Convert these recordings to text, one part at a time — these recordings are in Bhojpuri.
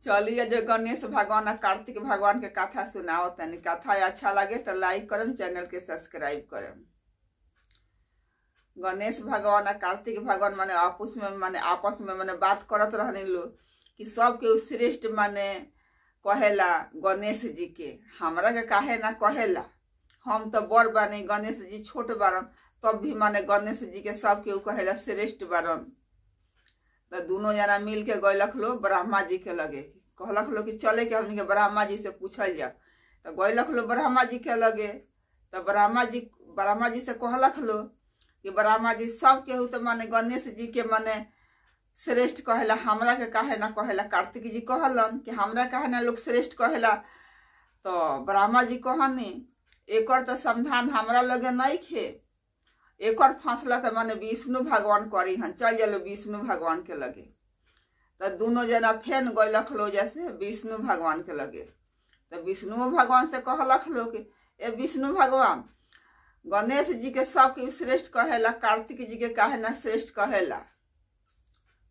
चलिए जो गणेश भगवान और कार्तिक भगवान के कथा सुनाओ तनी। कथा अच्छा लगे तो लाइक करम, चैनल के सब्सक्राइब करम। गणेश भगवान और कार्तिक भगवान माने आपस में माने बात करत रहने लोग कि सबके श्रेष्ठ माने कहेला गणेश जी के, हमरा के काहे ना कहेला, हम तो बड़ बानी, गणेश जी छोट बारन, तब भी माने गणेश जी के सबके कहेला श्रेष्ठ बारन। तो दोनों जना मिल के गैलक लो ब्रह्मा जी के लगे, कहलक लो कि चले के हमनी के ब्रह्मा जी से पूछल जाओ। तो गैलक लो ब्रह्मा जी के लगे। तो ब्रह्मा जी से कहलक लो कि ब्रह्मा जी सब केहू तो माने गणेश जी के माने श्रेष्ठ कहेला, हमरा के काहे ना कहेला। कार्तिक जी कहलन कि हमरा काहे ना लोग श्रेष्ठ कहेला। तो ब्रह्मा जी कहनी एकर तो समाधान हमरा लगे नहीं खे, एकर फैसला तो माने विष्णु भगवान करी हन, चल चलो विष्णु भगवान के लगे। तो दोनों जना फेन गैलक लो जैसे विष्णु भगवान के लगे। तो विष्णु भगवान से कहलक लो कि ए विष्णु भगवान, गणेश जी के सबके श्रेष्ठ कहेला, कार्तिक जी के काहे ना श्रेष्ठ कहेला।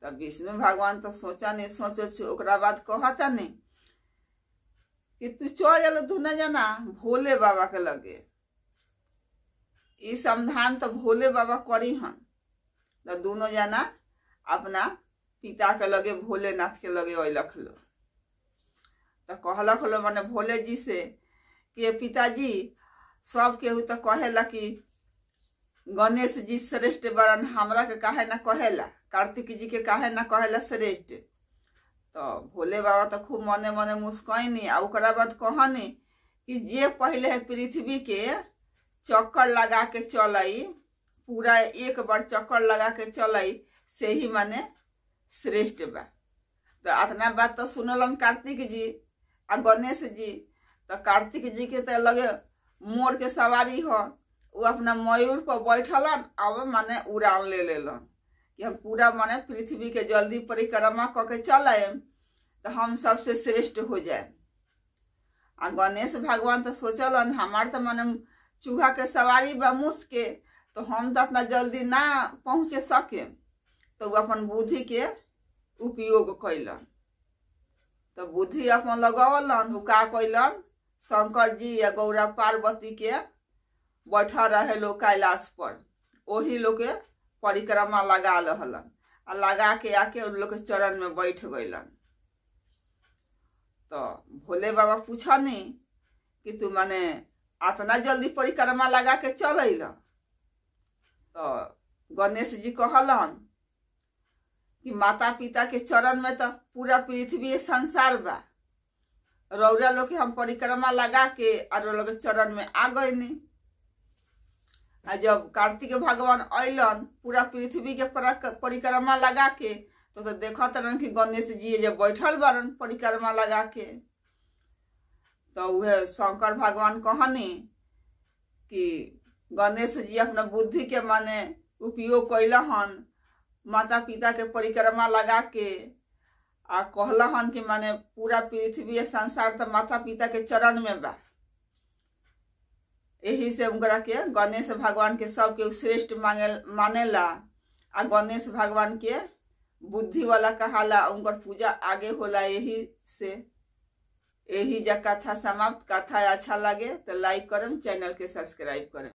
तो विष्णु भगवान तो सोचा नहीं, सोचो ओकरा बाद कहता नहीं कि तू चल चलो दोनों जना भोले बाबा के लगे, ई समाधान तो भोले बाबा करी हन। तो दोनों जना अपना पिता के लगे भोलेनाथ के लगे अइलक लो। तो कहलक लो माने भोले जी से कि पिताजी सब केहू तो कहेला कि गणेश जी श्रेष्ठ बरन, हमरा के काहे ना कहेला, कार्तिक जी के काहे ना कहेला श्रेष्ठ। तो भोले बाबा तो खूब मने मने मुस्कैनी आ ओकरा बाद कहनी कि जे पहले है पृथ्वी के चक्कर लगा के चलई, पूरा एक बार चक्कर लगा के चलई, से ही माने श्रेष्ठ बा। तो अतना बात तो सुनलन कार्तिक जी आ गणेश जी। तो कार्तिक जी के तो लगे मोर के सवारी हो, वो अपना मयूर पर बैठलन, अब माने उड़ान ले लेलन कि हम पूरा माने पृथ्वी के जल्दी परिक्रमा करके चले तो हम सबसे श्रेष्ठ हो जाए। आ गणेश भगवान तो सोचलन हमार तो माने चूहा के सवारी बा मूस के, तो हम तो अपना जल्दी ना पहुँचे सके। तो वो अपन बुद्धि के उपयोग कैलन। तो बुद्धि अपन लगवलन, वो का कैलन, शंकर जी या गौरा पार्वती के बैठा रहे लो कैलाश पर, वही लोग के परिक्रमा लगा रहलन आ लगा के आके उन लोग के चरण में बैठ गइलन। तो भोले बाबा पूछनी कि तू माने इतना जल्दी परिक्रमा लगा के चल अइल। तो गणेश जी कहलन कि माता पिता के चरण में तो पूरा पृथ्वी संसार बा, रौरा लोग के हम परिक्रमा लगा के और लोग चरण में आ गए नहीं। आ जब कार्तिक भगवान अइलन पूरा पृथ्वी के परिक्रमा लगा के, तो देखत रहन कि गणेश जी जब बैठल बरन परिक्रमा लगा के। तो वह शंकर भगवान कहनी कि गणेश जी अपना बुद्धि के माने उपयोग कैलहन, माता पिता के परिक्रमा लगा के आ कहलहन कि माने पूरा पृथ्वी संसार तो माता पिता के चरण में बा। यही से उनकरा के गणेश भगवान के सबके श्रेष्ठ मानेला आ गणेश भगवान के बुद्धि वाला कहाला, उनकर पूजा आगे होला। यही से यही जा कथा समाप्त। कथा अच्छा लगे तो लाइक करम, चैनल के सब्सक्राइब करम।